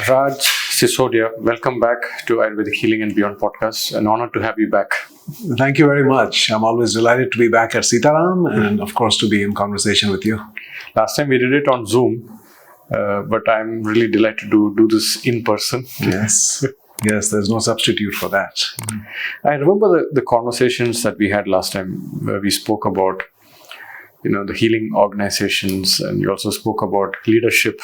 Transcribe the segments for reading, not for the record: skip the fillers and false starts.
Raj Sisodia, welcome back to Ayurvedic Healing and Beyond podcast. An honor to have you back. Thank you very much. I'm always delighted to be back at Sitaram and, of course, to be in conversation with you. Last time we did it on Zoom, but I'm really delighted to do this in person. Yes, there's no substitute for that. I remember the conversations that we had last time where we spoke about, the healing organizations, and you also spoke about leadership.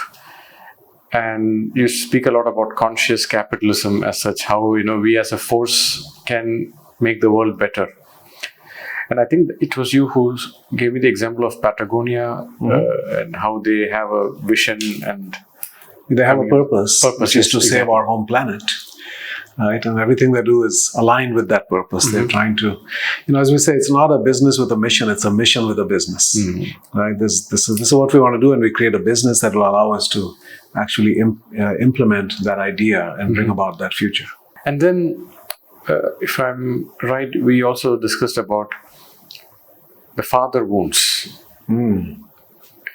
And you speak a lot about conscious capitalism as such, how, we as a force can make the world better. And I think it was you who gave me the example of Patagonia and how they have a vision and they have a purpose, which is to save our home planet. Right, and everything they do is aligned with that purpose. They're trying to, as we say, it's not a business with a mission; it's a mission with a business. Right? This is what we want to do, and we create a business that will allow us to actually implement that idea and bring about that future. And then, if I'm right, we also discussed about the father wounds.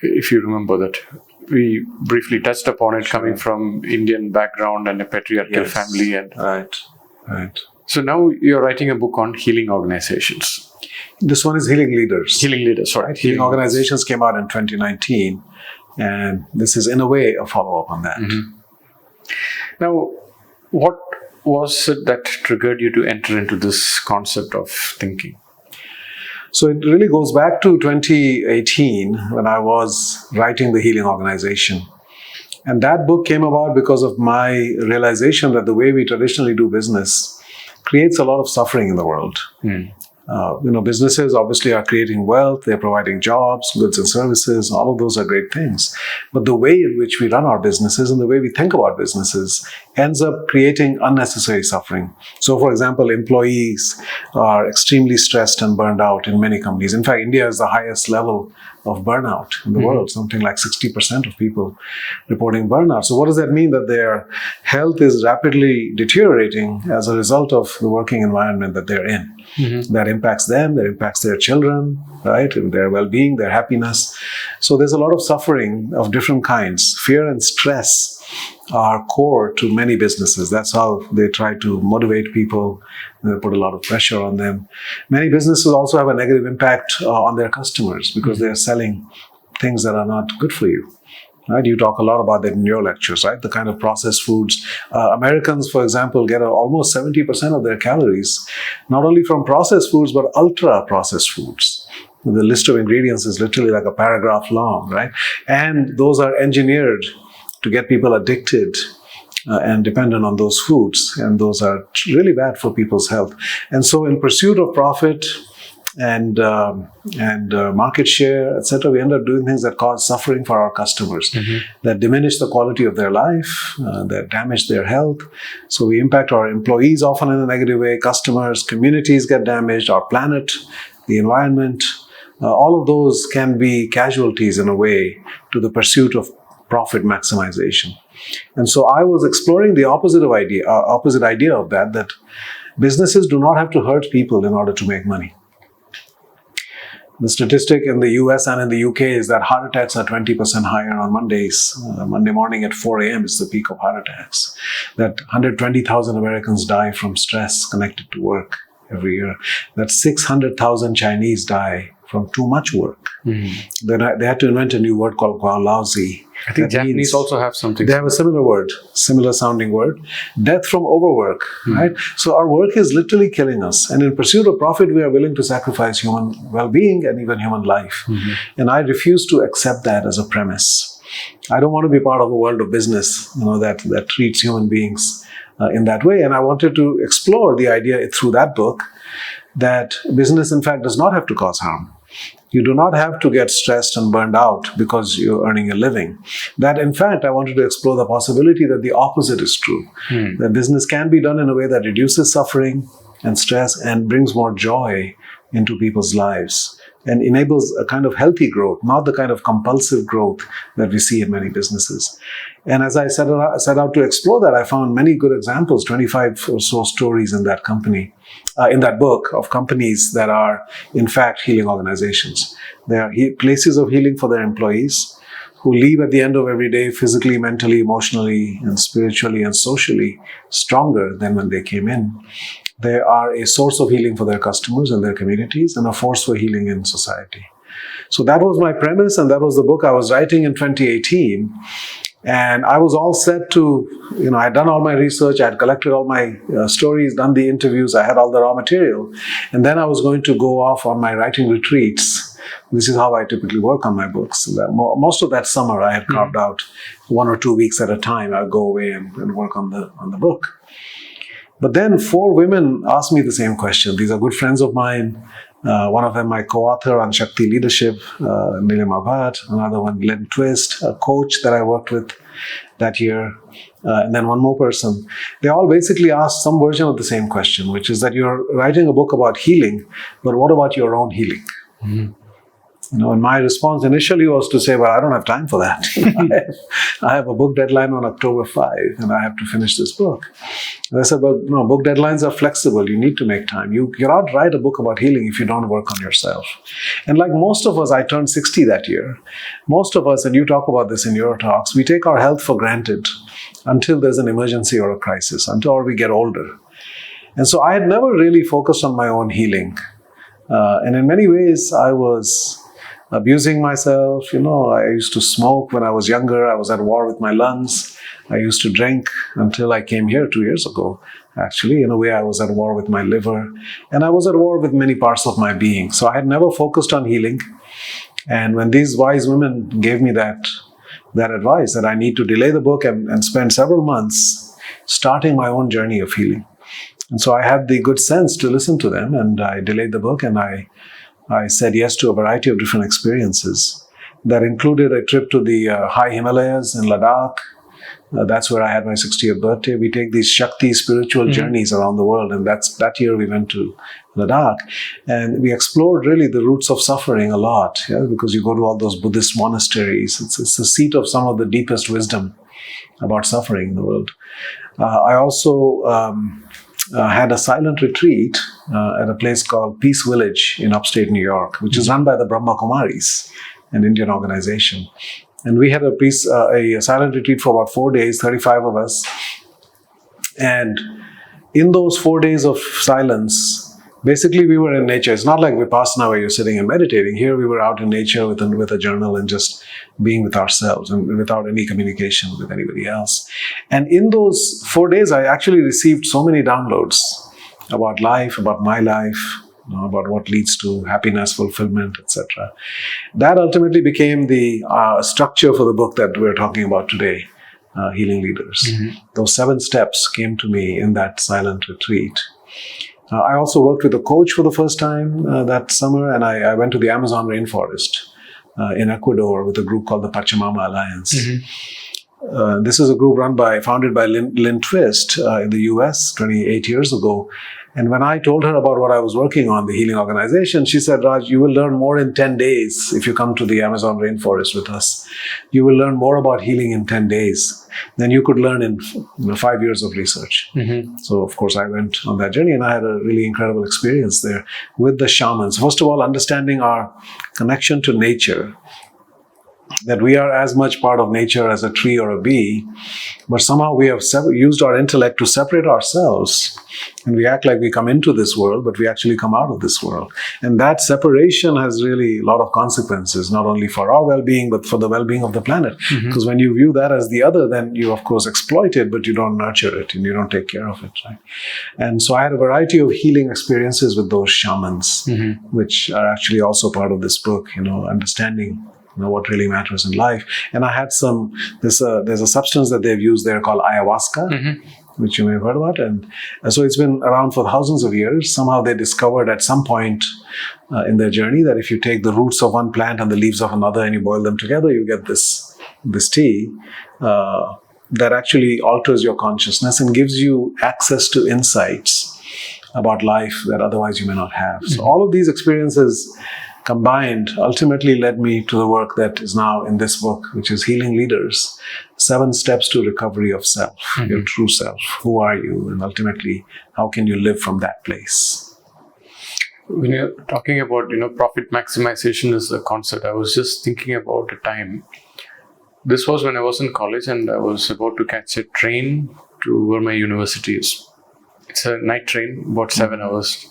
If you remember that. We briefly touched upon it, coming from Indian background and a patriarchal family. And Right. So now you're writing a book on healing organizations. This one is Healing Leaders. Healing Leaders, sorry. Right? Healing Organizations came out in 2019, and this is, in a way, a follow-up on that. Now, what was it that triggered you to enter into this concept of thinking? So it really goes back to 2018 when I was writing the Healing Organization. And that book came about because of my realization that the way we traditionally do business creates a lot of suffering in the world. Businesses obviously are creating wealth, they're providing jobs, goods and services, all of those are great things. But the way in which we run our businesses and the way we think about businesses ends up creating unnecessary suffering. So, for example, employees are extremely stressed and burned out in many companies. In fact, India is the highest level of burnout in the world, something like 60% of people reporting burnout. So what does that mean? That their health is rapidly deteriorating as a result of the working environment that they're in. That impacts them, that impacts their children, right, and their well-being, their happiness. So there's a lot of suffering of different kinds. Fear and stress are core to many businesses. That's how they try to motivate people. They put a lot of pressure on them. Many businesses also have a negative impact on their customers because they're selling things that are not good for you. Right? You talk a lot about that in your lectures, right? The kind of processed foods. Americans, for example, get almost 70% of their calories, not only from processed foods, but ultra-processed foods. The list of ingredients is literally like a paragraph long, right? And those are engineered to get people addicted and dependent on those foods. And those are really bad for people's health. And so in pursuit of profit and market share, etc., we end up doing things that cause suffering for our customers, that diminish the quality of their life, that damage their health. So we impact our employees often in a negative way, customers, communities get damaged, our planet, the environment. All of those can be casualties in a way to the pursuit of profit maximization. And so I was exploring the opposite idea of that businesses do not have to hurt people in order to make money. The statistic in the US and in the UK is that heart attacks are 20% higher on Mondays. Monday morning at 4 a.m. is the peak of heart attacks. That 120,000 Americans die from stress connected to work every year. That 600,000 Chinese die from too much work. Then they had to invent a new word called guanlaozi. I think Japanese also have something. They have a similar sounding word. Death from overwork, right? So our work is literally killing us. And in pursuit of profit, we are willing to sacrifice human well-being and even human life. And I refuse to accept that as a premise. I don't want to be part of a world of business, that treats human beings in that way. And I wanted to explore the idea through that book that business, in fact, does not have to cause harm. You do not have to get stressed and burned out because you're earning a living. That, in fact, I wanted to explore the possibility that the opposite is true. That business can be done in a way that reduces suffering and stress and brings more joy into people's lives and enables a kind of healthy growth, not the kind of compulsive growth that we see in many businesses. And as I set out to explore that, I found many good examples, 25 or so stories in that book of companies that are, in fact, healing organizations. They are places of healing for their employees, who leave at the end of every day physically, mentally, emotionally, and spiritually and socially stronger than when they came in. They are a source of healing for their customers and their communities, and a force for healing in society. So that was my premise, and that was the book I was writing in 2018. And I was all set to, I had done all my research, I had collected all my stories, done the interviews, I had all the raw material. And then I was going to go off on my writing retreats. This is how I typically work on my books. Most of that summer I had carved out 1 or 2 weeks at a time. I would go away and work on the book. But then 4 women asked me the same question. These are good friends of mine. One of them, my co-author on Shakti Leadership, Nilima Bhatt. Another one, Glenn Twist, a coach that I worked with that year. And then one more person. They all basically asked some version of the same question, which is that you're writing a book about healing, but what about your own healing? Mm-hmm. And my response initially was to say, well, I don't have time for that. I have a book deadline on October 5, and I have to finish this book. And I said, well, no, book deadlines are flexible. You need to make time. You cannot write a book about healing if you don't work on yourself. And like most of us, I turned 60 that year. Most of us, and you talk about this in your talks, we take our health for granted until there's an emergency or a crisis, until we get older. And so I had never really focused on my own healing. And in many ways, I was abusing myself. I used to smoke when I was younger. I was at war with my lungs. I used to drink until I came here 2 years ago. Actually, in a way, I was at war with my liver. And I was at war with many parts of my being. So I had never focused on healing. And when these wise women gave me that advice, that I need to delay the book and spend several months starting my own journey of healing. And so I had the good sense to listen to them, and I delayed the book, and I said yes to a variety of different experiences that included a trip to the high Himalayas in Ladakh. That's where I had my 60th birthday. We take these Shakti spiritual journeys around the world, and that year we went to Ladakh, and we explored really the roots of suffering a lot, because you go to all those Buddhist monasteries. It's the seat of some of the deepest wisdom about suffering in the world. I also had a silent retreat at a place called Peace Village in upstate New York, which is run by the Brahma Kumaris, an Indian organization. And we had a silent retreat for about 4 days, 35 of us. And in those 4 days of silence, basically we were in nature. It's not like Vipassana where you're sitting and meditating. Here we were out in nature with a journal and just being with ourselves and without any communication with anybody else. And in those 4 days, I actually received so many downloads about life, about my life, about what leads to happiness, fulfillment, etc. That ultimately became the structure for the book that we're talking about today, Healing Leaders. Mm-hmm. Those 7 steps came to me in that silent retreat. I also worked with a coach for the first time that summer, and I went to the Amazon rainforest in Ecuador with a group called the Pachamama Alliance. Mm-hmm. This is a group founded by Lynn Twist in the US 28 years ago. And when I told her about what I was working on, the healing organization, she said, Raj, you will learn more in 10 days if you come to the Amazon rainforest with us. You will learn more about healing in 10 days than you could learn in 5 years of research. Mm-hmm. So, of course, I went on that journey, and I had a really incredible experience there with the shamans. First of all, understanding our connection to nature, that we are as much part of nature as a tree or a bee, but somehow we have used our intellect to separate ourselves, and we act like we come into this world, but we actually come out of this world. And that separation has really a lot of consequences, not only for our well-being, but for the well-being of the planet. Mm-hmm. Because when you view that as the other, then you, of course, exploit it, but you don't nurture it, and you don't take care of it, right? And so I had a variety of healing experiences with those shamans, mm-hmm. which are actually also part of this book, understanding what really matters in life. And I had there's a substance that they've used there called ayahuasca, mm-hmm. which you may have heard about. And so it's been around for thousands of years. Somehow they discovered at some point in their journey that if you take the roots of one plant and the leaves of another and you boil them together, you get this tea that actually alters your consciousness and gives you access to insights about life that otherwise you may not have. Mm-hmm. So all of these experiences combined ultimately led me to the work that is now in this book, which is Healing Leaders, 7 Steps to Recovery of Self, mm-hmm. your true self. Who are you? And ultimately, how can you live from that place? When you're talking about, profit maximization is a concept, I was just thinking about a time this was when I was in college and I was about to catch a train to where my university is. It's a night train, about 7 hours.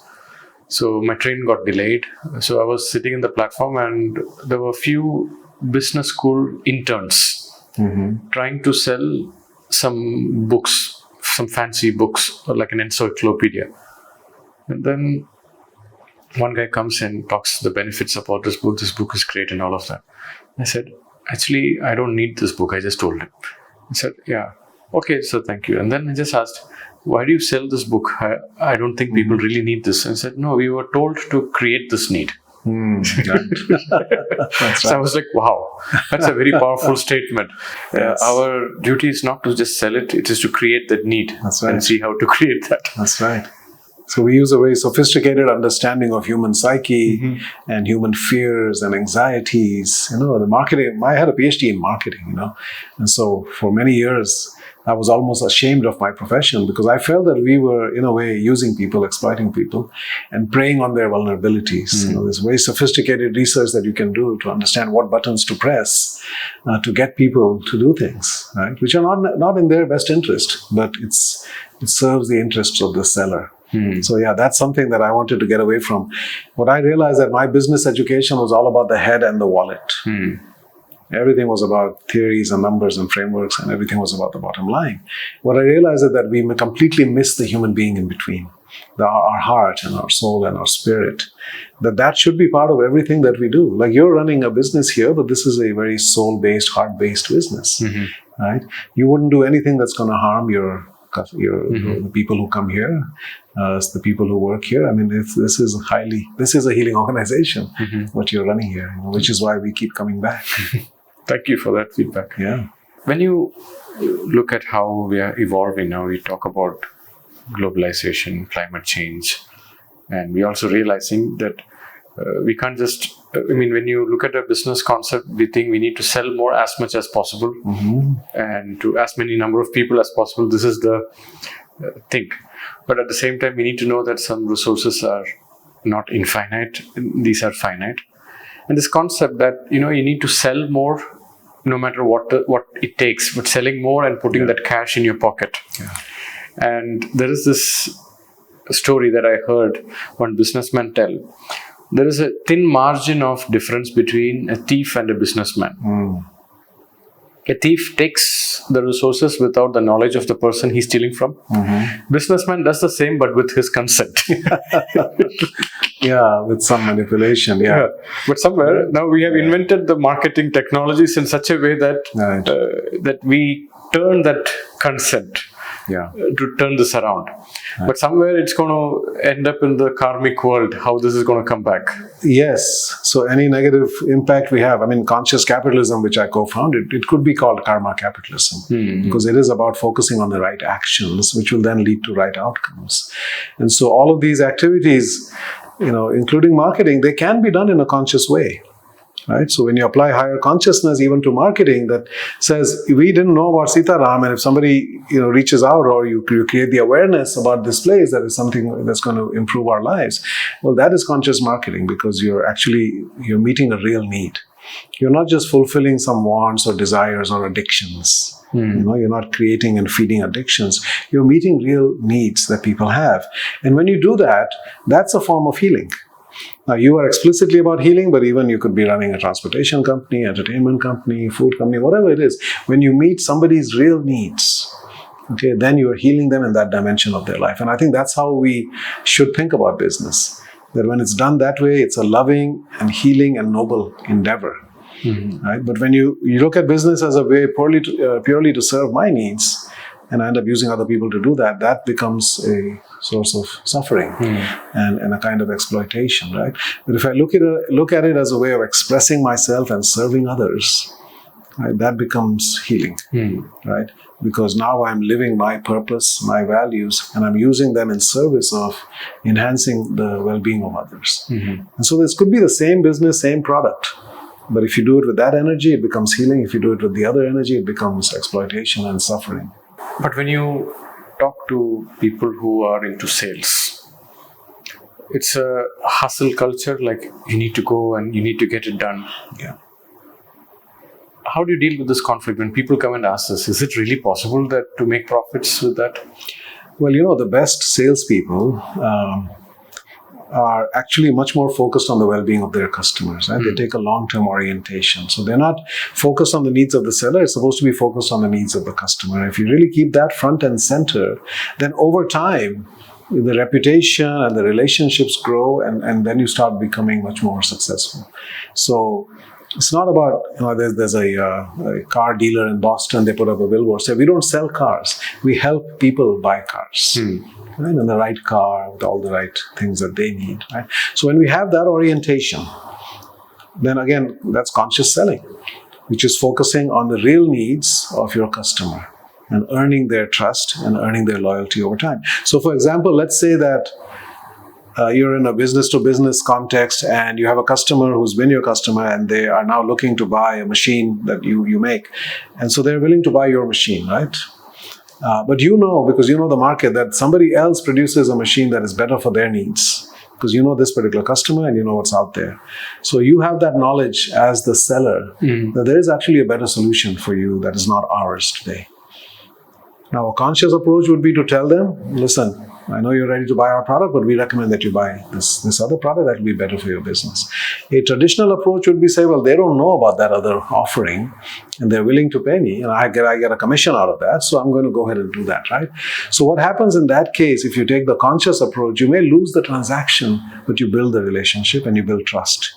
So my train got delayed. So I was sitting in the platform and there were a few business school interns trying to sell some books, some fancy books, like an encyclopedia. And then one guy comes in, talks the benefits about this book. This book is great and all of that. I said, actually, I don't need this book. I just told him. He said, yeah, okay, so thank you. And then I just asked, why do you sell this book? I don't think people really need this. And I said, no, we were told to create this need. So I was like, wow, that's a very powerful statement. Yes. Our duty is not to just sell it, it is to create that need and see how to create that. That's right. So we use a very sophisticated understanding of human psyche and human fears and anxieties. The marketing, I had a PhD in marketing, and so for many years, I was almost ashamed of my profession because I felt that we were, in a way, using people, exploiting people, and preying on their vulnerabilities. There's very sophisticated research that you can do to understand what buttons to press to get people to do things, right? Which are not in their best interest, but it serves the interests of the seller. So yeah, that's something that I wanted to get away from. What I realized that my business education was all about the head and the wallet. Everything was about theories and numbers and frameworks, and everything was about the bottom line. What I realized is that we completely miss the human being in between, our heart and our soul and our spirit. That should be part of everything that we do. Like you're running a business here, but this is a very soul-based, heart-based business, right? You wouldn't do anything that's going to harm the people who come here, the people who work here. I mean, this is a healing organization, what you're running here, which is why we keep coming back. Thank you for that feedback. Yeah. When you look at how we are evolving now, we talk about globalization, climate change, and we're also realizing that we can't just, when you look at a business concept, we think we need to sell more as much as possible and to as many number of people as possible. This is the thing. But at the same time, we need to know that some resources are not infinite. These are finite. And this concept that, you need to sell more no matter what it takes, but selling more and putting that cash in your pocket. Yeah. And there is this story that I heard one businessman tell. There is a thin margin of difference between a thief and a businessman. A thief takes the resources without the knowledge of the person he's stealing from. Businessman does the same, but with his consent. Yeah, with some manipulation. Yeah. But somewhere now we have invented the marketing technologies in such a way that that we turn that consent to turn this around. But somewhere it's going to end up in the karmic world, how this is going to come back. Yes. So any negative impact we have, conscious capitalism, which I co-founded, it could be called karma capitalism because it is about focusing on the right actions, which will then lead to right outcomes. And so all of these activities, including marketing, they can be done in a conscious way. Right? So when you apply higher consciousness even to marketing that says, we didn't know about Sitaram, and if somebody reaches out or you create the awareness about this place, that is something that's going to improve our lives. Well, that is conscious marketing because you're meeting a real need. You're not just fulfilling some wants or desires or addictions. You're not creating and feeding addictions. You're meeting real needs that people have. And when you do that, that's a form of healing. Now, you are explicitly about healing, but even you could be running a transportation company, entertainment company, food company, whatever it is. When you meet somebody's real needs, then you are healing them in that dimension of their life. And I think that's how we should think about business. That when it's done that way, it's a loving and healing and noble endeavor. Right? But when you look at business as a way purely to serve my needs, and I end up using other people to do that, that becomes a source of suffering and a kind of exploitation, right? But if I look at it as a way of expressing myself and serving others, right, that becomes healing, right? Because now I'm living my purpose, my values, and I'm using them in service of enhancing the well-being of others. And so this could be the same business, same product. But if you do it with that energy, it becomes healing. If you do it with the other energy, it becomes exploitation and suffering. But when you talk to people who are into sales, it's a hustle culture, like you need to go and you need to get it done. Yeah. how do you deal with this conflict when people come and ask us, is it really possible that to make profits with that? Well, the best salespeople are actually much more focused on the well-being of their customers. Right? They take a long-term orientation. So they're not focused on the needs of the seller. It's supposed to be focused on the needs of the customer. If you really keep that front and center, then over time, the reputation and the relationships grow, and then you start becoming much more successful. So it's not about, there's a car dealer in Boston, they put up a billboard, say, we don't sell cars, we help people buy cars. Right? And the right car with all the right things that they need. Right? So when we have that orientation, then again, that's conscious selling, which is focusing on the real needs of your customer and earning their trust and earning their loyalty over time. So for example, let's say that you're in a business-to-business context and you have a customer who's been your customer and they are now looking to buy a machine that you make. And so they're willing to buy your machine, right? But because you know the market, that somebody else produces a machine that is better for their needs, because you know this particular customer and you know what's out there. So you have that knowledge as the seller that there is actually a better solution for you that is not ours today. Now, a conscious approach would be to tell them, listen, I know you're ready to buy our product, but we recommend that you buy this other product that will be better for your business. A traditional approach would be say, well, they don't know about that other offering and they're willing to pay me and I get a commission out of that, so I'm going to go ahead and do that, right? So what happens in that case, if you take the conscious approach, you may lose the transaction, but you build the relationship and you build trust.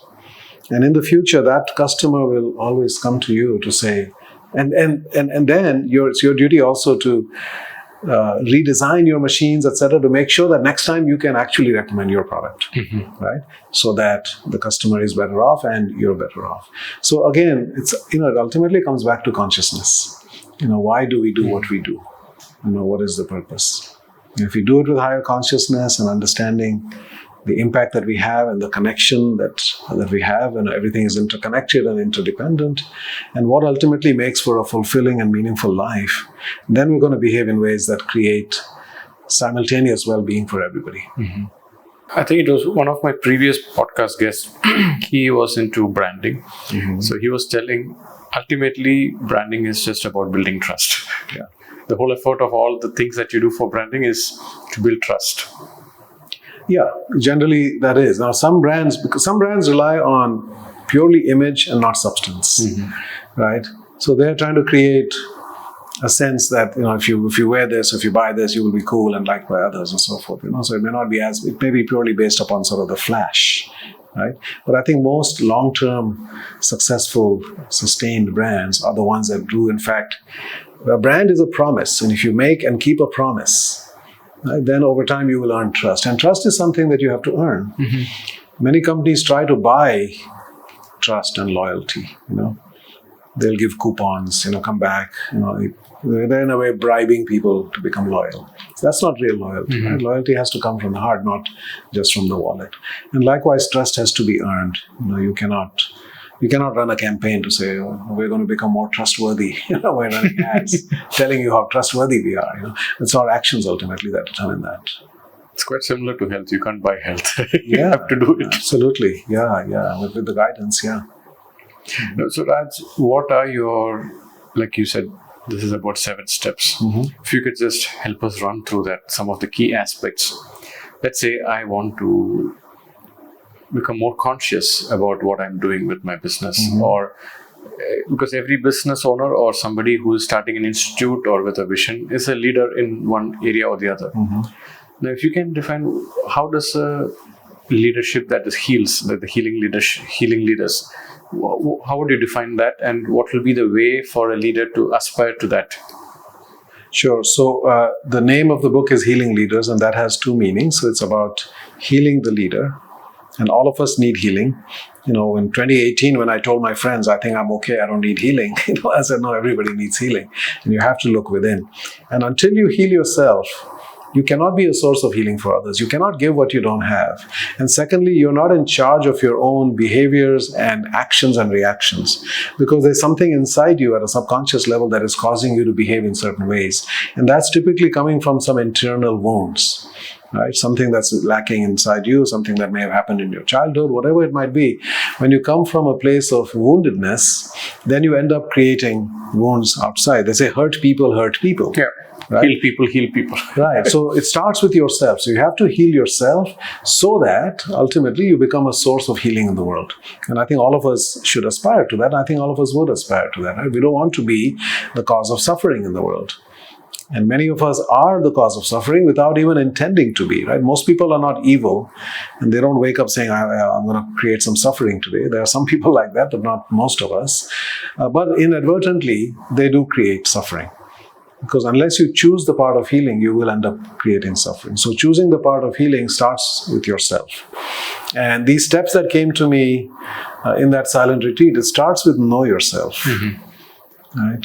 And in the future, that customer will always come to you to say, and then it's your duty also to redesign your machines, etc., to make sure that next time you can actually recommend your product, right? So that the customer is better off and you're better off. So again, it ultimately comes back to consciousness. Why do we do what we do? What is the purpose? If we do it with higher consciousness and understanding the impact that we have and the connection that we have, and everything is interconnected and interdependent, and what ultimately makes for a fulfilling and meaningful life, then we're going to behave in ways that create simultaneous well-being for everybody. I think it was one of my previous podcast guests. He was into branding. So he was telling, ultimately, branding is just about building trust. Yeah. The whole effort of all the things that you do for branding is to build trust. Yeah, generally that is. Now some brands rely on purely image and not substance, right? So they're trying to create a sense that, if you wear this, if you buy this, you will be cool and liked by others and so forth, So it may be purely based upon sort of the flash, right? But I think most long-term, successful, sustained brands are the ones that do, in fact, a brand is a promise. And if you make and keep a promise, right, then over time you will earn trust. And trust is something that you have to earn. Many companies try to buy trust and loyalty. They'll give coupons, come back. They're in a way bribing people to become loyal. That's not real loyalty. Right? Loyalty has to come from the heart, not just from the wallet. And likewise, trust has to be earned. You cannot run a campaign to say, we're going to become more trustworthy. We're running ads telling you how trustworthy we are. It's our actions ultimately that determine that. It's quite similar to health. You can't buy health. You have to do it. Absolutely. Yeah. With the guidance, yeah. So Raj, what are your, like you said, this is about 7 steps. If you could just help us run through that, some of the key aspects. Let's say I want to become more conscious about what I'm doing with my business, or because every business owner or somebody who is starting an institute or with a vision is a leader in one area or the other. Now, if you can define, how does a leadership that heals, like the healing leaders, how would you define that, and what will be the way for a leader to aspire to that? Sure. So the name of the book is Healing Leaders, and that has 2 meanings. So it's about healing the leader. And all of us need healing. In 2018, when I told my friends, I think I'm okay, I don't need healing. I said, no, everybody needs healing. And you have to look within. And until you heal yourself, you cannot be a source of healing for others. You cannot give what you don't have. And secondly, you're not in charge of your own behaviors and actions and reactions, because there's something inside you at a subconscious level that is causing you to behave in certain ways. And that's typically coming from some internal wounds. Right? Something that's lacking inside you, something that may have happened in your childhood, whatever it might be. When you come from a place of woundedness, then you end up creating wounds outside. They say hurt people hurt people. Yeah. Right? Heal people. Right. So it starts with yourself. So you have to heal yourself so that ultimately you become a source of healing in the world. And I think all of us should aspire to that. I think all of us would aspire to that. Right? We don't want to be the cause of suffering in the world. And many of us are the cause of suffering without even intending to be, right? Most people are not evil, and they don't wake up saying, I'm going to create some suffering today. There are some people like that, but not most of us. But inadvertently, they do create suffering. Because unless you choose the part of healing, you will end up creating suffering. So choosing the part of healing starts with yourself. And these steps that came to me in that silent retreat, it starts with know yourself, right?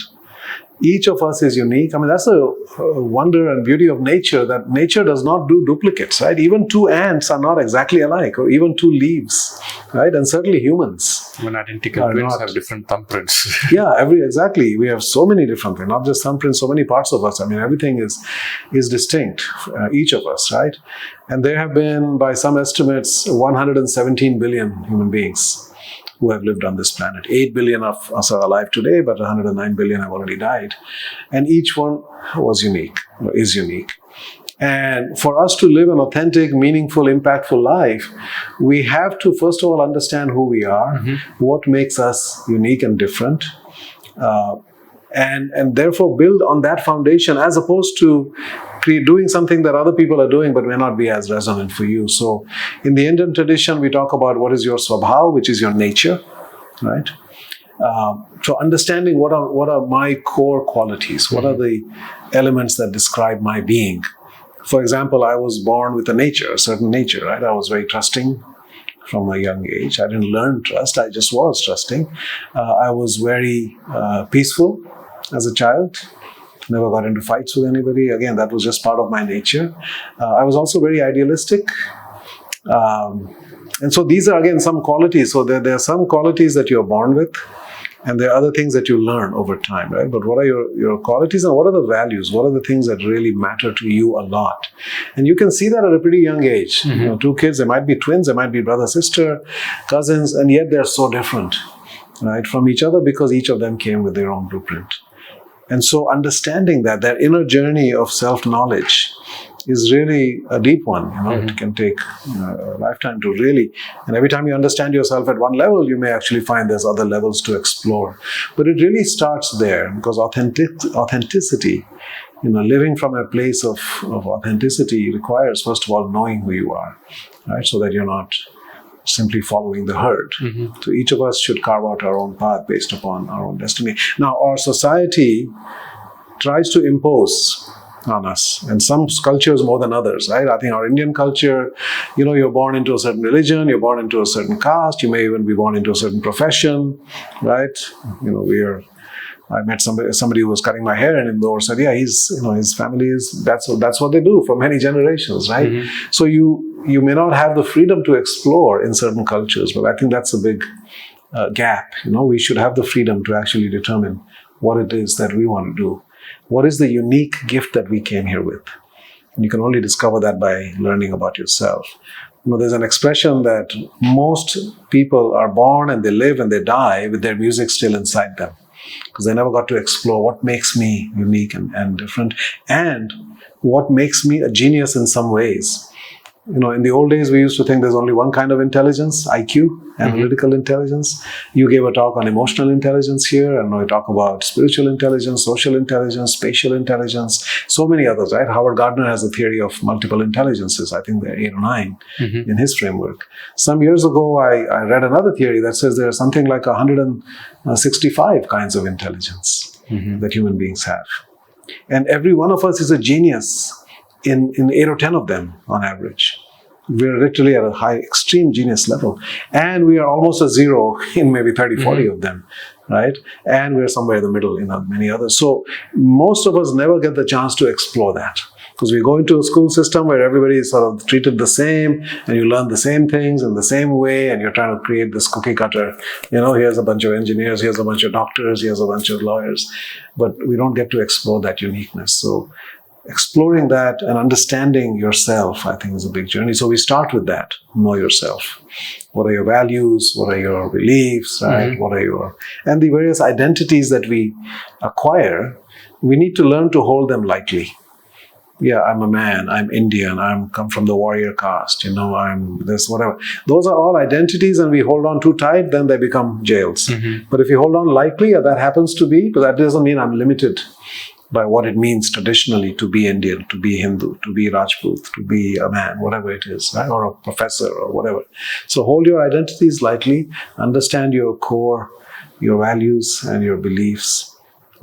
Each of us is unique. I mean, that's a wonder and beauty of nature, that nature does not do duplicates, right? Even two ants are not exactly alike, or even two leaves, right? And certainly humans. When identical twins have different thumbprints. Yeah, exactly. We have so many different things, not just thumbprints, so many parts of us. I mean, everything is distinct, each of us, right? And there have been, by some estimates, 117 billion human beings who have lived on this planet. 8 billion of us are alive today, but 109 billion have already died. And each one was unique, or is unique. And for us to live an authentic, meaningful, impactful life, we have to, first of all, understand who we are, what makes us unique and different, and therefore build on that foundation, as opposed to doing something that other people are doing but may not be as resonant for you. So in the Indian tradition, we talk about what is your swabhav, which is your nature, right? So understanding what are my core qualities, what are the elements that describe my being. For example, I was born with a certain nature, right? I was very trusting from a young age. I didn't learn trust, I just was trusting. I was very peaceful as a child. Never got into fights with anybody. Again, that was just part of my nature. I was also very idealistic. And so these are, again, some qualities. So there are some qualities that you're born with, and there are other things that you learn over time, right? But what are your qualities, and what are the values? What are the things that really matter to you a lot? And you can see that at a pretty young age. You know, two kids, they might be twins, they might be brother, sister, cousins, and yet they're so different, right, from each other, because each of them came with their own blueprint. And so understanding that inner journey of self-knowledge is really a deep one. You know, it can take a lifetime to really, and every time you understand yourself at one level, you may actually find there's other levels to explore. But it really starts there, because authenticity, you know, living from a place of authenticity requires, first of all, knowing who you are, right? So that you're not simply following the herd. So each of us should carve out our own path based upon our own destiny. Now, our society tries to impose on us, and some cultures more than others, right? I think our Indian culture, you know, you're born into a certain religion, you're born into a certain caste, you may even be born into a certain profession, right? You know, I met somebody who was cutting my hair in Indore, said, yeah, his family is, that's what they do for many generations, right? So you may not have the freedom to explore in certain cultures, but I think that's a big gap. You know, we should have the freedom to actually determine what it is that we want to do. What is the unique gift that we came here with? And you can only discover that by learning about yourself. You know, there's an expression that most people are born and they live and they die with their music still inside them, because they never got to explore what makes me unique and different, and what makes me a genius in some ways. You know, in the old days, we used to think there's only one kind of intelligence, IQ, analytical intelligence. You gave a talk on emotional intelligence here, and we talk about spiritual intelligence, social intelligence, spatial intelligence, so many others, right? Howard Gardner has a theory of multiple intelligences. I think there are 8 or 9 in his framework. Some years ago, I read another theory that says there are something like 165 kinds of intelligence that human beings have. And every one of us is a genius in 8 or 10 of them on average. We're literally at a high, extreme genius level. And we are almost a zero in maybe 30, 40 of them, right? And we're somewhere in the middle in many others. So most of us never get the chance to explore that. Because we go into a school system where everybody is sort of treated the same, and you learn the same things in the same way, and you're trying to create this cookie cutter. Here's a bunch of engineers, here's a bunch of doctors, here's a bunch of lawyers, but we don't get to explore that uniqueness. So exploring that and understanding yourself, I think, is a big journey. So we start with that. Know yourself. What are your values? What are your beliefs? Right? What are and the various identities that we acquire, we need to learn to hold them lightly. Yeah, I'm a man, I'm Indian, I'm come from the warrior caste, I'm this, whatever. Those are all identities, and we hold on too tight, then they become jails. But if you hold on lightly, that happens to be, but that doesn't mean I'm limited by what it means traditionally to be Indian, to be Hindu, to be Rajput, to be a man, whatever it is, right? Or a professor or whatever. So hold your identities lightly, understand your core, your values and your beliefs,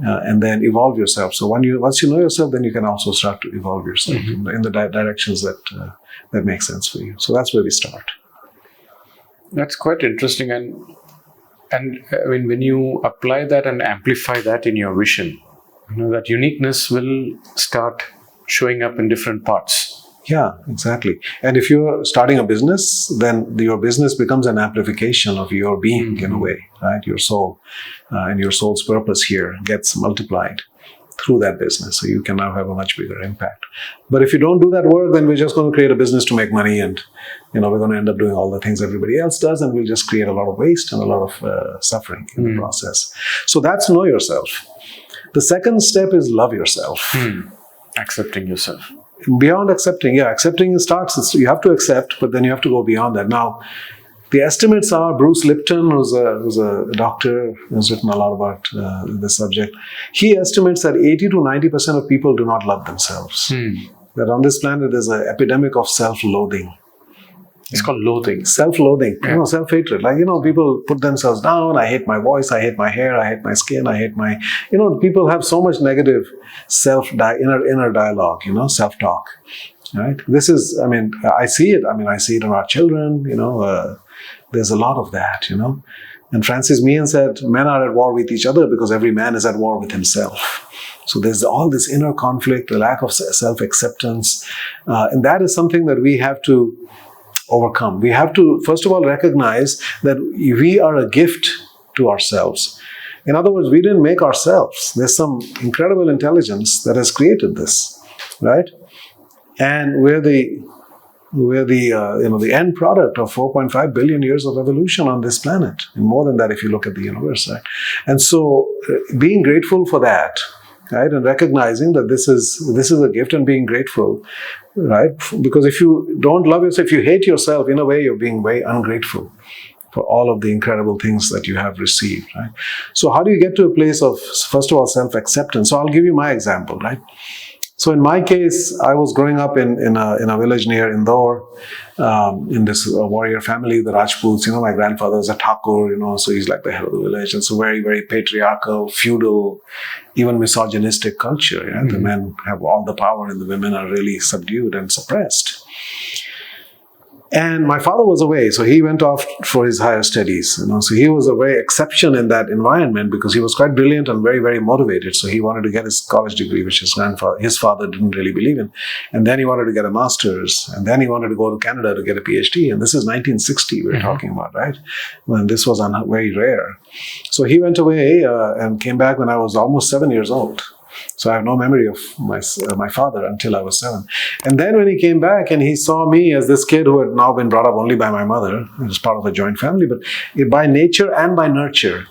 and then evolve yourself. So once you know yourself, then you can also start to evolve yourself in the directions that make sense for you. So that's where we start. That's quite interesting. And I mean, when you apply that and amplify that in your vision, that uniqueness will start showing up in different parts. Yeah, exactly. And if you're starting a business, then your business becomes an amplification of your being in a way, right? Your soul and your soul's purpose here gets multiplied through that business. So you can now have a much bigger impact. But if you don't do that work, then we're just going to create a business to make money, and we're going to end up doing all the things everybody else does, and we'll just create a lot of waste and a lot of suffering in the process. So that's know yourself. The second step is love yourself. Accepting yourself. Beyond accepting, accepting starts, you have to accept, but then you have to go beyond that. Now, the estimates are, Bruce Lipton, who's a doctor, who's written a lot about this subject, he estimates that 80 to 90% of people do not love themselves. That on this planet there's an epidemic of self-loathing. It's called loathing. Self-loathing, self-hatred. People put themselves down. I hate my voice, I hate my hair, I hate my skin, I hate my... people have so much negative inner dialogue, self-talk. Right? This is, I see it. I see it in our children, there's a lot of that, And Francis Meehan said, men are at war with each other because every man is at war with himself. So there's all this inner conflict, a lack of self-acceptance. And that is something that we have to overcome. We have to, first of all, recognize that we are a gift to ourselves. In other words, we didn't make ourselves. There's some incredible intelligence that has created this, right? And we're the end product of 4.5 billion years of evolution on this planet, and more than that if you look at the universe, right? And so, being grateful for that, right, and recognizing that this is a gift, and being grateful, right? Because if you don't love yourself, if you hate yourself, in a way, you're being very ungrateful for all of the incredible things that you have received, right? So, how do you get to a place of, first of all, self-acceptance? So, I'll give you my example, right? So in my case, I was growing up in a village near Indore, in this warrior family, the Rajputs. My grandfather was a Thakur, so he's like the head of the village. It's a very, very patriarchal, feudal, even misogynistic culture. The men have all the power and the women are really subdued and suppressed. And my father was away, so he went off for his higher studies. So he was a very exception in that environment because he was quite brilliant and very, very motivated. So he wanted to get his college degree, which his father didn't really believe in. And then he wanted to get a master's. And then he wanted to go to Canada to get a PhD. And this is 1960 we're talking about, right? When this was very rare. So he went away and came back when I was almost 7 years old. So I have no memory of my father until I was 7. And then when he came back and he saw me as this kid who had now been brought up only by my mother, it was part of a joint family, but by nature and by nurture,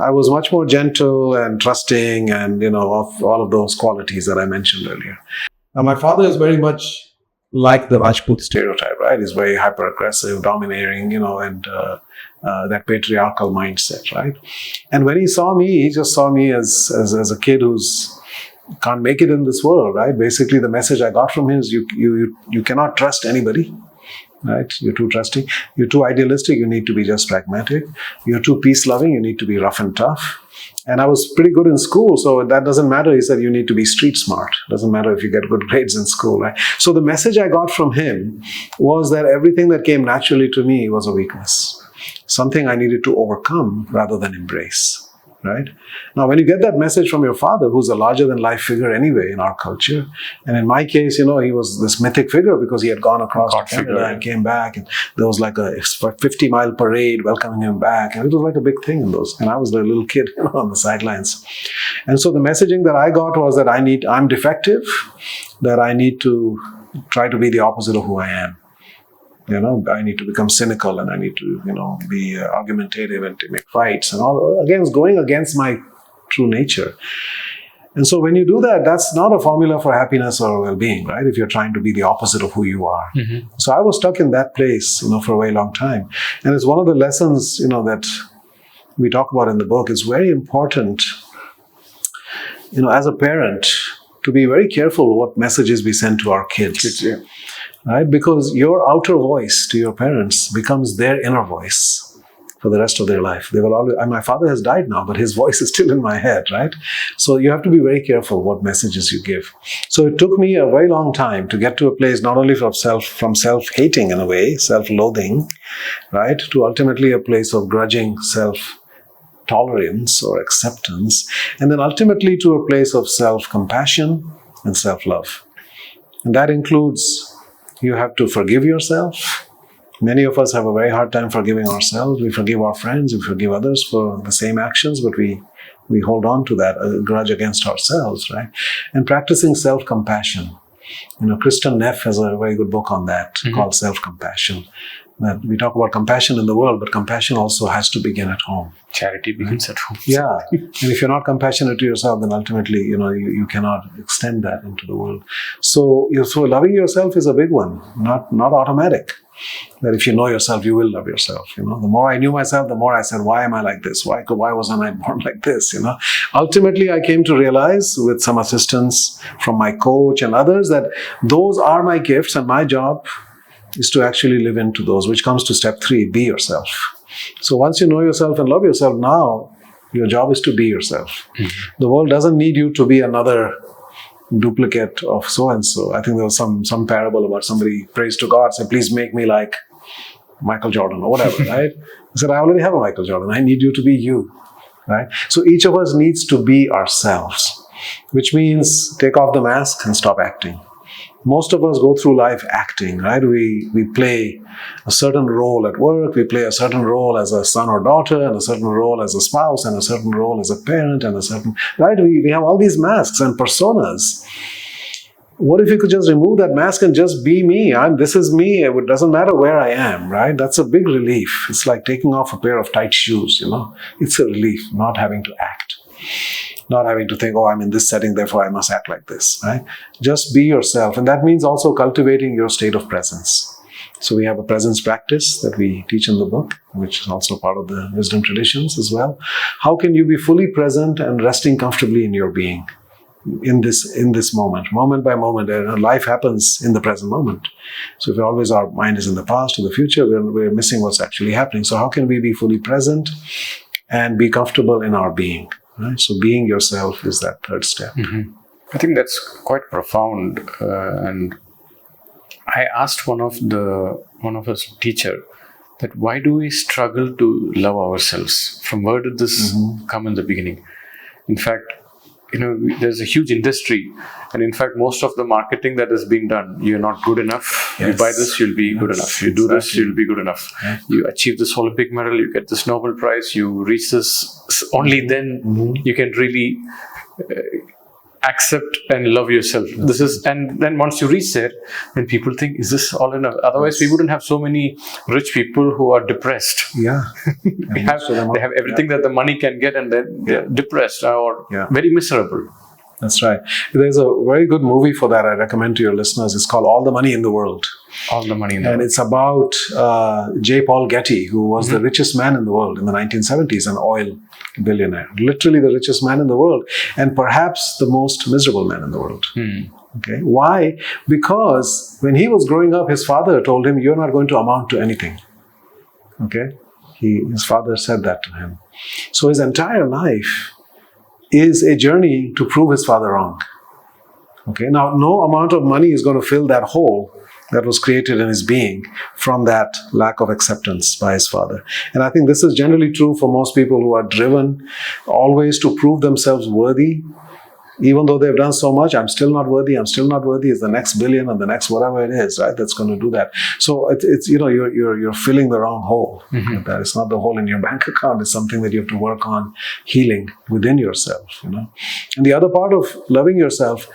I was much more gentle and trusting and, of all of those qualities that I mentioned earlier. Now, my father is very much like the Rajput stereotype, right? He's very hyper-aggressive, domineering, and that patriarchal mindset, right? And when he saw me, he just saw me as a kid who's can't make it in this world, right? Basically, the message I got from him is you cannot trust anybody, right? You're too trusting. You're too idealistic. You need to be just pragmatic. You're too peace-loving. You need to be rough and tough. And I was pretty good in school, so that doesn't matter. He said, you need to be street smart. Doesn't matter if you get good grades in school, right? So the message I got from him was that everything that came naturally to me was a weakness. Something I needed to overcome rather than embrace. right? Now, when you get that message from your father, who's a larger-than-life figure anyway in our culture, and in my case, he was this mythic figure because he had gone across to Canada and came back, and there was like a 50-mile parade welcoming him back, and it was like a big thing in those. And I was the little kid on the sidelines. And so the messaging that I got was that I'm defective, that I need to try to be the opposite of who I am. I need to become cynical, and I need to, be argumentative and to make fights and all, again, going against my true nature. And so when you do that, that's not a formula for happiness or well-being, right? If you're trying to be the opposite of who you are. Mm-hmm. So I was stuck in that place, for a very long time. And it's one of the lessons, that we talk about in the book. It's very important, as a parent, to be very careful what messages we send to our kids. Yeah. Right? Because your outer voice to your parents becomes their inner voice for the rest of their life. They will always, and my father has died now, but his voice is still in my head, right? So you have to be very careful what messages you give. So it took me a very long time to get to a place not only from self-hating in a way, self-loathing, right, to ultimately a place of grudging self-tolerance or acceptance, and then ultimately to a place of self-compassion and self-love. And that includes, you have to forgive yourself. Many of us have a very hard time forgiving ourselves. We forgive our friends, we forgive others for the same actions, but we hold on to that grudge against ourselves, right? And practicing self-compassion. Kristen Neff has a very good book on that, mm-hmm. called Self-Compassion. That we talk about compassion in the world, but compassion also has to begin at home. Charity begins at home. Yeah. And if you're not compassionate to yourself, then ultimately, you cannot extend that into the world. So loving yourself is a big one, not automatic. That if you know yourself, you will love yourself. The more I knew myself, the more I said, why am I like this? Why wasn't I born like this? Ultimately, I came to realize with some assistance from my coach and others that those are my gifts, and my job is to actually live into those, which comes to step 3, be yourself. So once you know yourself and love yourself, now your job is to be yourself. Mm-hmm. The world doesn't need you to be another duplicate of so-and-so. I think there was some parable about somebody prays to God, said, please make me like Michael Jordan or whatever, right? He said, I already have a Michael Jordan. I need you to be you, right? So each of us needs to be ourselves, which means take off the mask and stop acting. Most of us go through life acting, right? We play a certain role at work, we play a certain role as a son or daughter, and a certain role as a spouse, and a certain role as a parent, and a certain, right? We have all these masks and personas. What if you could just remove that mask and just be me? This is me. It doesn't matter where I am, right? That's a big relief. It's like taking off a pair of tight shoes, It's a relief, not having to act. Not having to think, I'm in this setting, therefore I must act like this, right? Just be yourself. And that means also cultivating your state of presence. So we have a presence practice that we teach in the book, which is also part of the wisdom traditions as well. How can you be fully present and resting comfortably in your being in this moment by moment? Life happens in the present moment. So if always our mind is in the past or the future, we're missing what's actually happening. So how can we be fully present and be comfortable in our being? Right? So being yourself is that third step. Mm-hmm. I think that's quite profound. And I asked one of us teacher that why do we struggle to love ourselves? From where did this mm-hmm. come in the beginning? In fact, there's a huge industry, and in fact, most of the marketing that is being done, you're not good enough. Yes. You buy this, you'll be good enough. You do this, you'll be good enough. Yeah. You achieve this Olympic medal, you get this Nobel Prize, you reach this. Only then mm-hmm. you can really accept and love yourself. And then once you reach there, then people think, is this all enough? Otherwise, we wouldn't have so many rich people who are depressed. Yeah. They have everything that the money can get, and then they're depressed or very miserable. That's right. There's a very good movie for that I recommend to your listeners. It's called All the Money in the World. All the Money in the World. And it's about J. Paul Getty, who was mm-hmm. the richest man in the world in the 1970s, an oil billionaire. Literally the richest man in the world, and perhaps the most miserable man in the world. Okay. Why? Because when he was growing up, his father told him, you're not going to amount to anything. Okay. His father said that to him. So his entire life is a journey to prove his father wrong. Okay. Now, no amount of money is going to fill that hole that was created in his being from that lack of acceptance by his father. And I think this is generally true for most people who are driven always to prove themselves worthy. Even though they've done so much, I'm still not worthy, I'm still not worthy, is the next billion and the next whatever it is, right, that's going to do that. So it's you're filling the wrong hole. That is not the hole in your bank account. It's something that you have to work on healing within yourself. And the other part of loving yourself,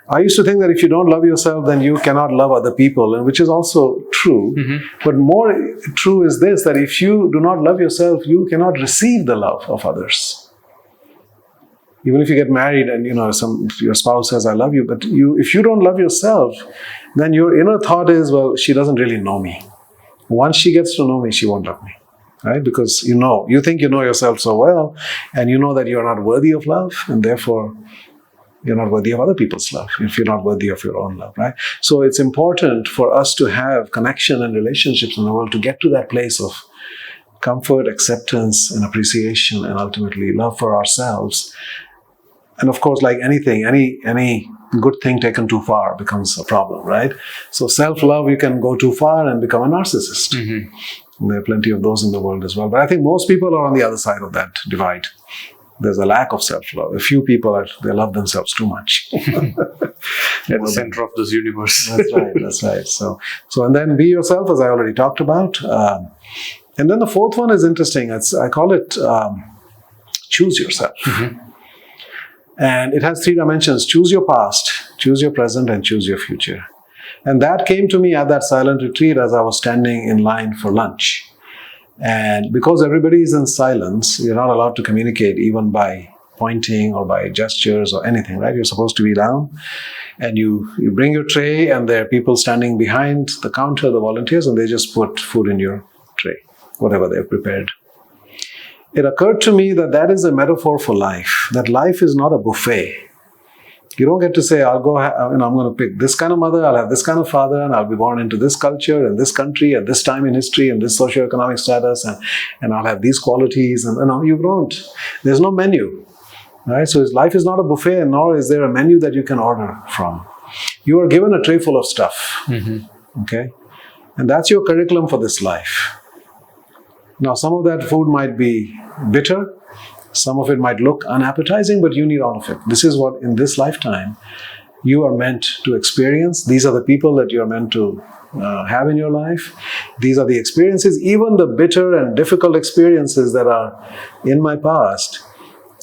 I used to think that if you don't love yourself, then you cannot love other people, and which is also true. But more true is this, that if you do not love yourself, you cannot receive the love of others. Even if you get married and your spouse says, I love you, but if you don't love yourself, then your inner thought is, well, she doesn't really know me. Once she gets to know me, she won't love me. Right? Because you think you know yourself so well, and you know that you're not worthy of love, and therefore you're not worthy of other people's love if you're not worthy of your own love, right? So it's important for us to have connection and relationships in the world to get to that place of comfort, acceptance, and appreciation, and ultimately love for ourselves. And of course, like anything, any good thing taken too far becomes a problem, right? So self-love, you can go too far and become a narcissist. And there are plenty of those in the world as well. But I think most people are on the other side of that divide. There's a lack of self-love. A few people, they love themselves too much. At the center of this universe. That's right. So and then be yourself, as I already talked about. And then the fourth one is interesting. I call it choose yourself. And it has 3 dimensions. Choose your past, choose your present, and choose your future. And that came to me at that silent retreat as I was standing in line for lunch. And because everybody is in silence, you're not allowed to communicate even by pointing or by gestures or anything, right? You're supposed to be down. And you bring your tray, and there are people standing behind the counter, the volunteers, and they just put food in your tray, whatever they've prepared. It occurred to me that is a metaphor for life, that life is not a buffet. You don't get to say, I'm going to pick this kind of mother, I'll have this kind of father, and I'll be born into this culture, in this country, at this time in history, and this socioeconomic status, and I'll have these qualities. And no, you don't. There's no menu, right? So life is not a buffet, nor is there a menu that you can order from. You are given a tray full of stuff, okay? And that's your curriculum for this life. Now, some of that food might be bitter, some of it might look unappetizing, but you need all of it. This is what, in this lifetime, you are meant to experience. These are the people that you're meant to have in your life. These are the experiences, even the bitter and difficult experiences that are in my past.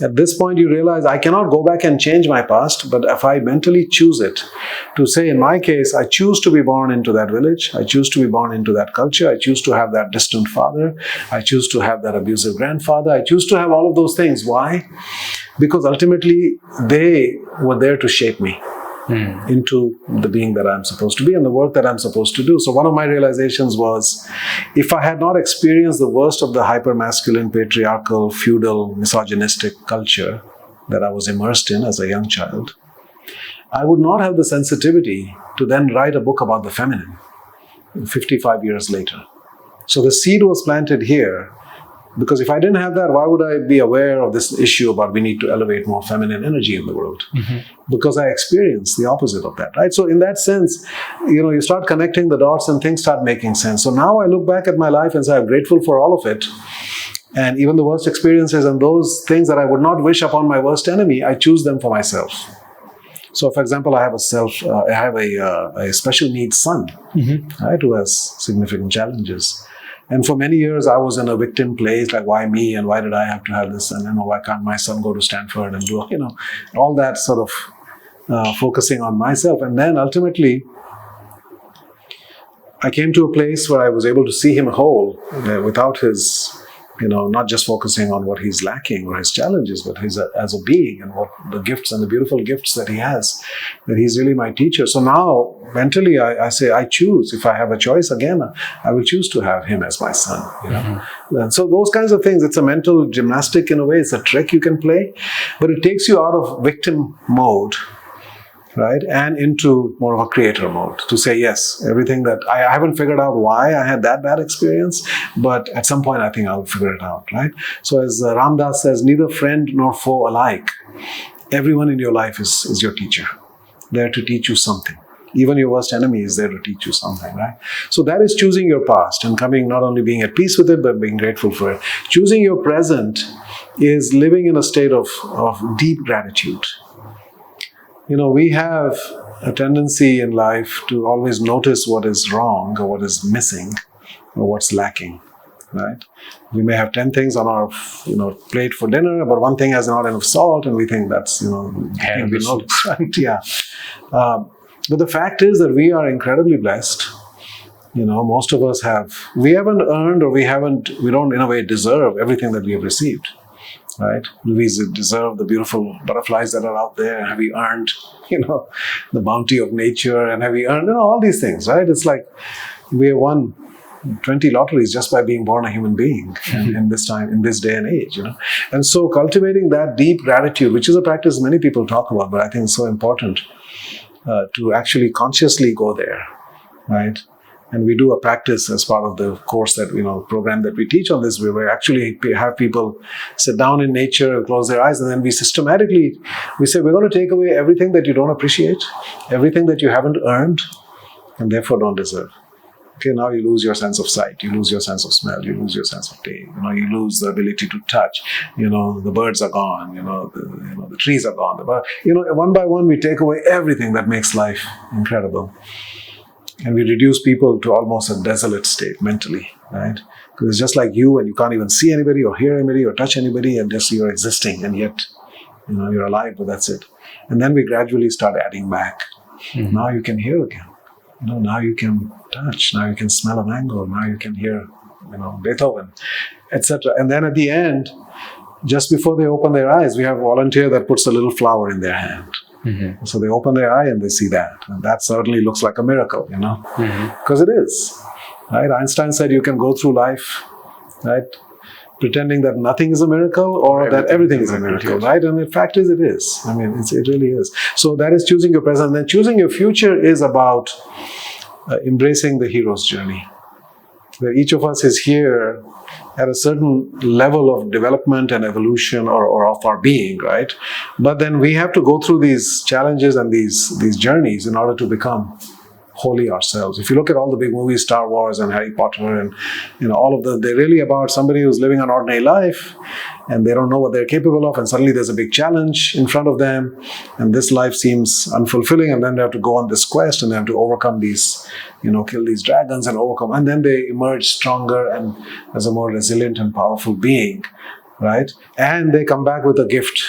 At this point, you realize I cannot go back and change my past, but if I mentally choose it, to say, in my case, I choose to be born into that village, I choose to be born into that culture, I choose to have that distant father, I choose to have that abusive grandfather, I choose to have all of those things. Why? Because ultimately, they were there to shape me into the being that I'm supposed to be and the work that I'm supposed to do. So one of my realizations was, if I had not experienced the worst of the hyper-masculine, patriarchal, feudal, misogynistic culture that I was immersed in as a young child, I would not have the sensitivity to then write a book about the feminine 55 years later. So the seed was planted here, because if I didn't have that, why would I be aware of this issue about we need to elevate more feminine energy in the world? Because I experienced the opposite of that, right? So in that sense, you start connecting the dots and things start making sense. So now I look back at my life and say, I'm grateful for all of it. And even the worst experiences and those things that I would not wish upon my worst enemy, I choose them for myself. So, for example, I have a special needs son, right, who has significant challenges. And for many years, I was in a victim place, like, why me, and why did I have to have this, and why can't my son go to Stanford and do, all that sort of focusing on myself. And then ultimately, I came to a place where I was able to see him whole, without his, not just focusing on what he's lacking or his challenges, but his as a being and what the gifts and the beautiful gifts that he has, that he's really my teacher. So now, mentally, I say, I choose. If I have a choice again, I will choose to have him as my son. And so those kinds of things, it's a mental gymnastic in a way. It's a trick you can play, but it takes you out of victim mode, right, and into more of a creator mode, to say, yes, everything that I haven't figured out why I had that bad experience, but at some point I think I'll figure it out, right? So as Ram Dass says, neither friend nor foe alike, everyone in your life is your teacher, there to teach you something. Even your worst enemy is there to teach you something, right? So that is choosing your past and coming, not only being at peace with it, but being grateful for it. Choosing your present is living in a state of deep gratitude. We have a tendency in life to always notice what is wrong or what is missing or what's lacking, right? We may have 10 things on our plate for dinner, but one thing has not enough salt, and we think that's the thing we notice, right? Yeah. But the fact is that we are incredibly blessed. Most of us we haven't earned, or we don't in a way deserve everything that we have received, right? Do we deserve the beautiful butterflies that are out there? Have we earned, the bounty of nature? And have we earned, all these things, right? It's like we have won 20 lotteries just by being born a human being in this day and age, And so cultivating that deep gratitude, which is a practice many people talk about, but I think it's so important to actually consciously go there, right? And we do a practice as part of the course that, program that we teach on this, where we actually have people sit down in nature, close their eyes, and then we say, we're going to take away everything that you don't appreciate, everything that you haven't earned, and therefore don't deserve. Okay, now you lose your sense of sight, you lose your sense of smell, you lose your sense of taste, you lose the ability to touch, the birds are gone, the trees are gone. One by one we take away everything that makes life incredible. And we reduce people to almost a desolate state mentally, right? Because it's just like you, and you can't even see anybody or hear anybody or touch anybody, and just you're existing, and yet, you're alive, but that's it. And then we gradually start adding back. Mm-hmm. Now you can hear again. Now you can touch. Now you can smell a mango. Now you can hear, Beethoven, etc. And then at the end, just before they open their eyes, we have a volunteer that puts a little flower in their hand. Mm-hmm. So they open their eye and they see that. And that certainly looks like a miracle, because it is. Right? Einstein said you can go through life, right, pretending that nothing is a miracle or that everything is a miracle, right? And the fact is, it is. I mean, it really is. So that is choosing your present. And then choosing your future is about embracing the hero's journey, where each of us is here at a certain level of development and evolution or of our being, right? But then we have to go through these challenges and these journeys in order to become wholly ourselves. If you look at all the big movies, Star Wars and Harry Potter and all of them, they're really about somebody who's living an ordinary life and they don't know what they're capable of, and suddenly there's a big challenge in front of them, and this life seems unfulfilling, and then they have to go on this quest and they have to overcome these, kill these dragons and overcome, and then they emerge stronger and as a more resilient and powerful being, right? And they come back with a gift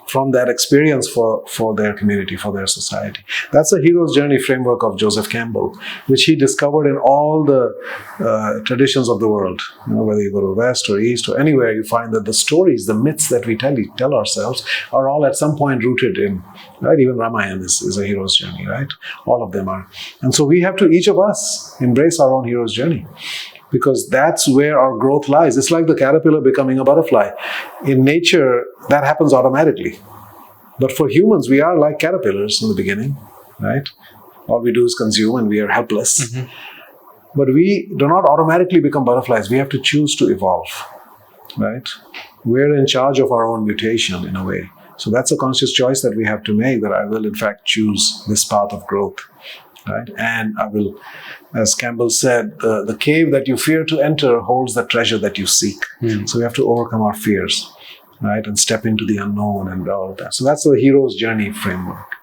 from that experience for their community, for their society. That's the hero's journey framework of Joseph Campbell, which he discovered in all the traditions of the world. Whether you go to West or East or anywhere, you find that the stories, the myths that we tell ourselves are all at some point rooted in, right? Even Ramayana is a hero's journey, right? All of them are. And so we have to, each of us, embrace our own hero's journey, because that's where our growth lies. It's like the caterpillar becoming a butterfly. In nature, that happens automatically. But for humans, we are like caterpillars in the beginning, right? All we do is consume and we are helpless. Mm-hmm. But we do not automatically become butterflies. We have to choose to evolve, right? We're in charge of our own mutation in a way. So that's a conscious choice that we have to make, that I will in fact choose this path of growth, right? And I will, as Campbell said, the cave that you fear to enter holds the treasure that you seek. Mm. So we have to overcome our fears, right? And step into the unknown and all of that. So that's the hero's journey framework.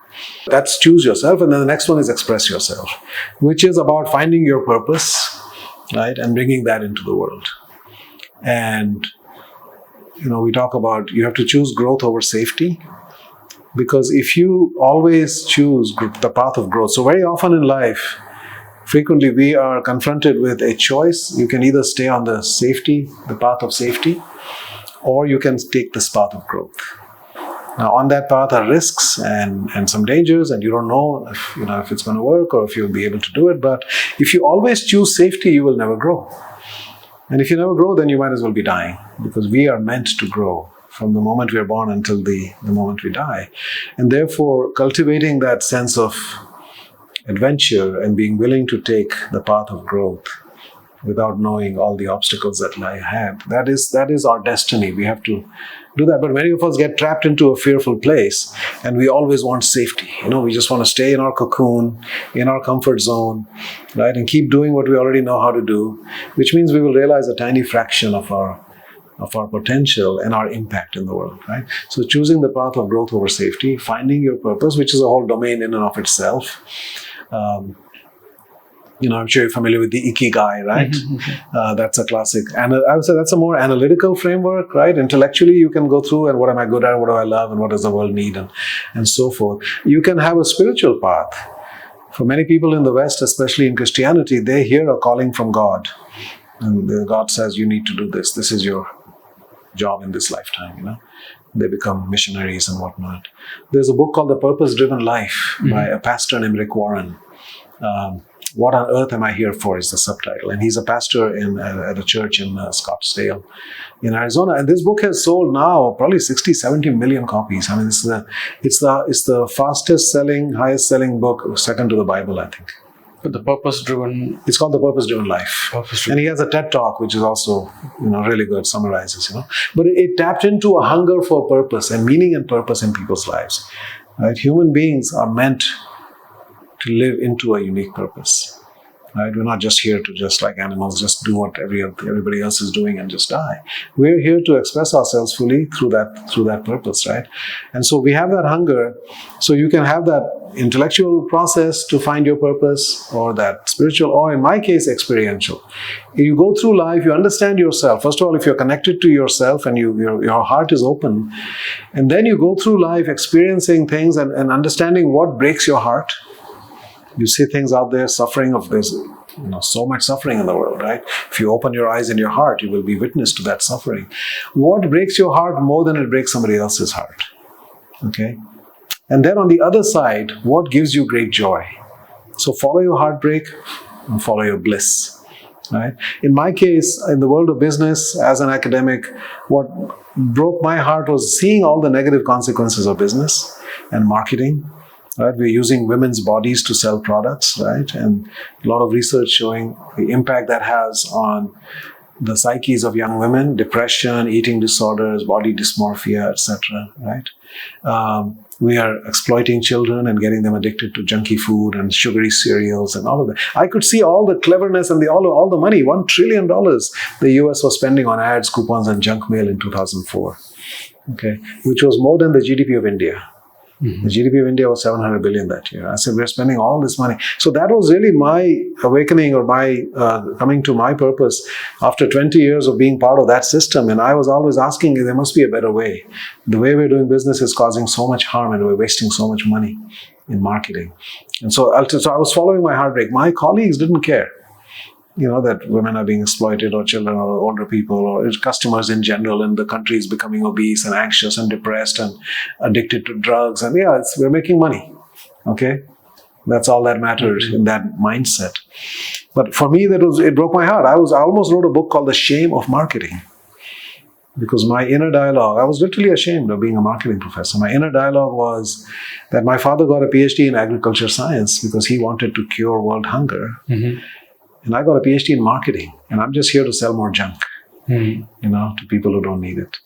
That's choose yourself. And then the next one is express yourself, which is about finding your purpose, right? And bringing that into the world. And, we talk about you have to choose growth over safety. Because if you always choose the path of growth, so very often in life, frequently we are confronted with a choice. You can either stay on the path of safety, or you can take this path of growth. Now, on that path are risks and some dangers, and you don't know if it's going to work or if you'll be able to do it. But if you always choose safety, you will never grow. And if you never grow, then you might as well be dying, because we are meant to grow from the moment we are born until the moment we die. And therefore, cultivating that sense of adventure and being willing to take the path of growth without knowing all the obstacles that lie ahead. That is our destiny. We have to do that. But many of us get trapped into a fearful place, and we always want safety. We just want to stay in our cocoon, in our comfort zone, right, and keep doing what we already know how to do, which means we will realize a tiny fraction of our potential and our impact in the world, right? So choosing the path of growth over safety, finding your purpose, which is a whole domain in and of itself. I'm sure you're familiar with the Ikigai, right? That's a classic. And I would say that's a more analytical framework, right? Intellectually, you can go through and what am I good at, what do I love, and what does the world need, and so forth. You can have a spiritual path. For many people in the West, especially in Christianity, they hear a calling from God. And God says, you need to do this. This is your job in this lifetime, They become missionaries and whatnot. There's a book called The Purpose-Driven Life by a pastor named Rick Warren. What on earth am I here for is the subtitle. And he's a pastor at a church in Scottsdale in Arizona. And this book has sold now probably 60, 70 million copies. I mean, it's the fastest selling, highest selling book, second to the Bible, I think. But the purpose-driven... It's called The Purpose-Driven Life. And he has a TED Talk, which is also, really good, summarizes, But it tapped into a hunger for purpose and meaning and purpose in people's lives. Right? Human beings are meant to live into a unique purpose. Right? We're not just here to, just like animals, just do what everybody else is doing and just die. We're here to express ourselves fully through that purpose, right? And so we have that hunger. So you can have that intellectual process to find your purpose, or that spiritual, or in my case, experiential. You go through life, you understand yourself. First of all, if you're connected to yourself and your heart is open, and then you go through life experiencing things and understanding what breaks your heart. You see things out there, suffering of this, so much suffering in the world, right? If you open your eyes and your heart, you will be witness to that suffering. What breaks your heart more than it breaks somebody else's heart? Okay? And then on the other side, what gives you great joy? So follow your heartbreak and follow your bliss, right? In my case, in the world of business, as an academic, what broke my heart was seeing all the negative consequences of business and marketing. Right? We're using women's bodies to sell products, right? And a lot of research showing the impact that has on the psyches of young women, depression, eating disorders, body dysmorphia, etc. Right? We are exploiting children and getting them addicted to junky food and sugary cereals and all of that. I could see all the cleverness and all the money, $1 trillion the US was spending on ads, coupons, and junk mail in 2004, okay, which was more than the GDP of India. Mm-hmm. The GDP of India was 700 billion that year. I said, we're spending all this money. So that was really my awakening, or my coming to my purpose after 20 years of being part of that system. And I was always asking, there must be a better way. The way we're doing business is causing so much harm, and we're wasting so much money in marketing. And so I was following my heartbreak. My colleagues didn't care. That women are being exploited, or children, or older people, or customers in general, and the country is becoming obese and anxious and depressed and addicted to drugs. And we're making money. Okay? That's all that matters in that mindset. But for me, it broke my heart. I almost wrote a book called The Shame of Marketing. Because my inner dialogue, I was literally ashamed of being a marketing professor. My inner dialogue was that my father got a PhD in agriculture science because he wanted to cure world hunger. Mm-hmm. And I got a PhD in marketing, and I'm just here to sell more junk, to people who don't need it.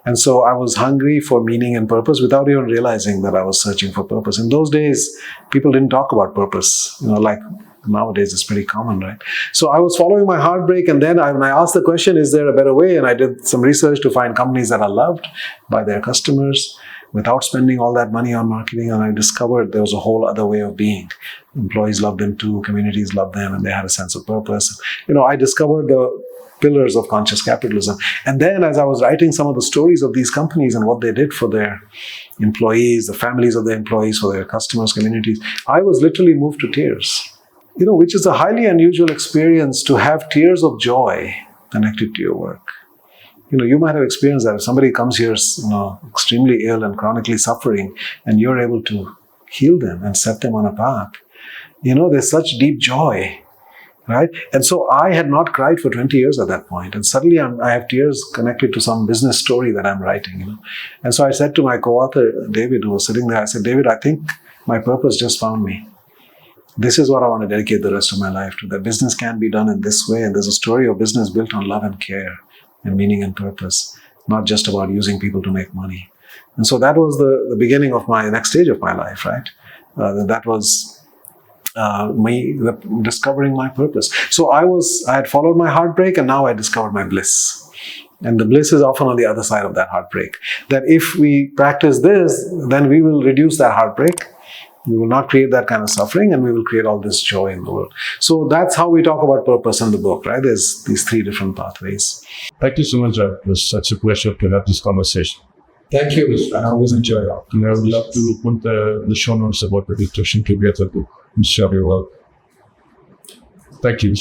And so I was hungry for meaning and purpose without even realizing that I was searching for purpose. In those days, people didn't talk about purpose, like nowadays it's pretty common, right? So I was following my heartbreak, and then when I asked the question, is there a better way? And I did some research to find companies that are loved by their customers without spending all that money on marketing, and I discovered there was a whole other way of being. Employees loved them too, communities loved them, and they had a sense of purpose. I discovered the pillars of conscious capitalism. And then as I was writing some of the stories of these companies and what they did for their employees, the families of their employees, for their customers, communities, I was literally moved to tears. Which is a highly unusual experience, to have tears of joy connected to your work. You might have experienced that. If somebody comes here, extremely ill and chronically suffering, and you're able to heal them and set them on a path, there's such deep joy, right? And so I had not cried for 20 years at that point. And suddenly I have tears connected to some business story that I'm writing, And so I said to my co-author, David, who was sitting there, I said, David, I think my purpose just found me. this is what I want to dedicate the rest of my life to. That business can be done in this way, and there's a story of business built on love and care and meaning and purpose, not just about using people to make money. And so that was the beginning of my next stage of my life, right? That was me discovering my purpose. So I had followed my heartbreak, and now I discovered my bliss. And the bliss is often on the other side of that heartbreak. That if we practice this, then we will reduce that heartbreak. We will not create that kind of suffering, and we will create all this joy in the world. So that's how we talk about purpose in the book, right? There's these three different pathways. Thank you so much, Raj. It was such a pleasure to have this conversation. Thank you. I always enjoy it. And I would love to put the show notes about the discussion together to share your work. Thank you.